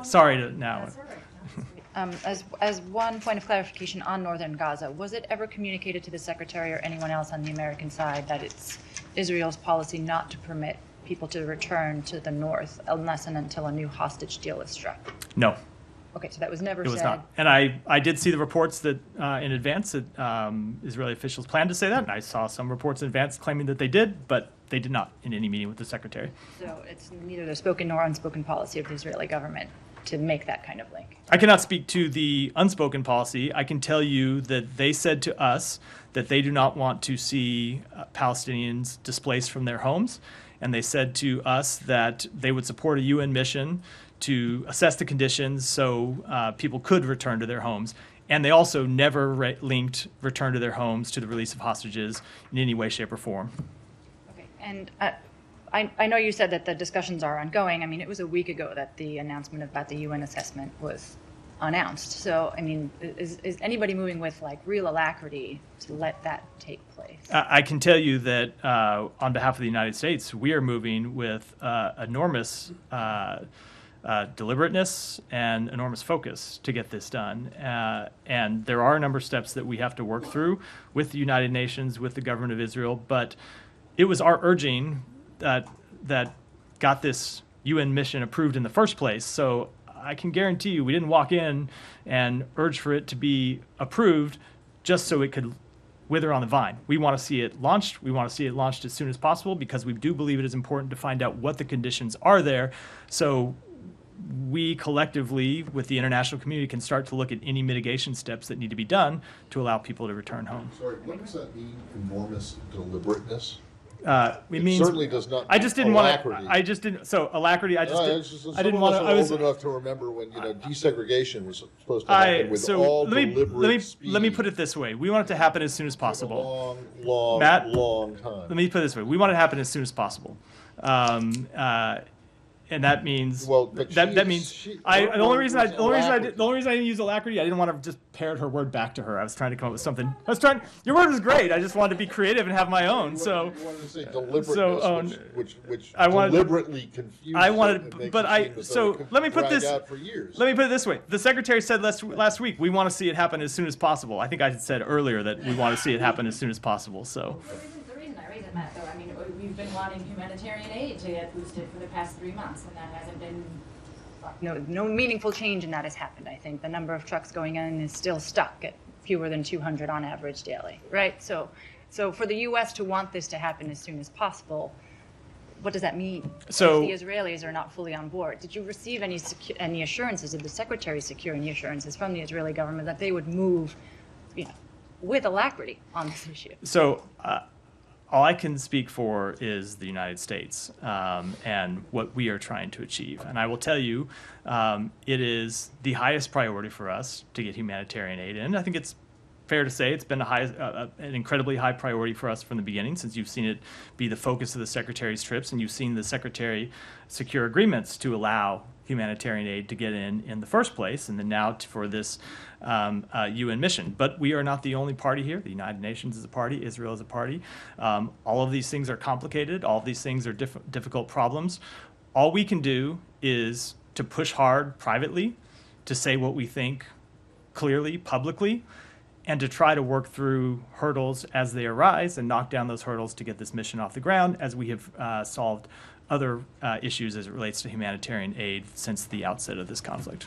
sorry to now. As one point of clarification on northern Gaza, was it ever communicated to the Secretary or anyone else on the American side that it's Israel's policy not to permit people to return to the north unless and until a new hostage deal is struck? No. Okay, so that was never said. It was not. And I did see the reports that in advance that Israeli officials planned to say that, and I saw some reports in advance claiming that they did, but they did not in any meeting with the Secretary. So it's neither the spoken nor unspoken policy of the Israeli government to make that kind of link. I cannot speak to the unspoken policy. I can tell you that they said to us that they do not want to see Palestinians displaced from their homes, and they said to us that they would support a UN mission to assess the conditions so people could return to their homes. And they also never linked return to their homes to the release of hostages in any way, shape, or form. Okay, and I know you said that the discussions are ongoing. I mean, it was a week ago that the announcement about the UN assessment was announced. So, I mean, is anybody moving with like real alacrity to let that take place? I can tell you that on behalf of the United States, we are moving with enormous deliberateness and enormous focus to get this done. And there are a number of steps that we have to work through with the United Nations, with the government of Israel. But it was our urging that got this UN mission approved in the first place. So I can guarantee you we didn't walk in and urge for it to be approved just so it could wither on the vine. We want to see it launched. We want to see it launched as soon as possible because we do believe it is important to find out what the conditions are there. So we collectively, with the international community, can start to look at any mitigation steps that need to be done to allow people to return home. Sorry, what does that mean, enormous deliberateness? It means certainly does not. I just didn't want to. I just didn't. So alacrity. I didn't want to. I was old enough to remember when desegregation was supposed to happen with all deliberate speed. Let me put it this way. We want it to happen as soon as possible. Long time. Let me put it this way. We want it to happen as soon as possible. And that means the only reason I didn't use alacrity, I didn't want to just parrot her word back to her. I was trying to come up with something. Your word is great. I just wanted to be creative and have my own. So you wanted to say deliberateness, which deliberately confused. I wanted, but let me put this. For years. Let me put it this way. The Secretary said last week we want to see it happen as soon as possible. I think I said earlier that we want to see it happen as soon as possible. So. The reason I raise it, Matt, though, I mean, we've been wanting humanitarian aid to get boosted for the past 3 months, and that hasn't been. No meaningful change in that has happened. I think the number of trucks going in is still stuck at fewer than 200 on average daily, right? So for the U.S. to want this to happen as soon as possible, what does that mean? So if the Israelis are not fully on board, did you receive any assurances? Did the Secretary secure any assurances from the Israeli government that they would move, with alacrity on this issue? So. All I can speak for is the United States and what we are trying to achieve. And I will tell you, it is the highest priority for us to get humanitarian aid in. I think it's fair to say it's been an incredibly high priority for us from the beginning, since you've seen it be the focus of the Secretary's trips, and you've seen the Secretary secure agreements to allow humanitarian aid to get in the first place, and then now for this UN mission. But we are not the only party here. The United Nations is a party. Israel is a party. All of these things are complicated. All of these things are difficult problems. All we can do is to push hard privately, to say what we think clearly, publicly, and to try to work through hurdles as they arise and knock down those hurdles to get this mission off the ground, as we have solved other issues as it relates to humanitarian aid since the outset of this conflict.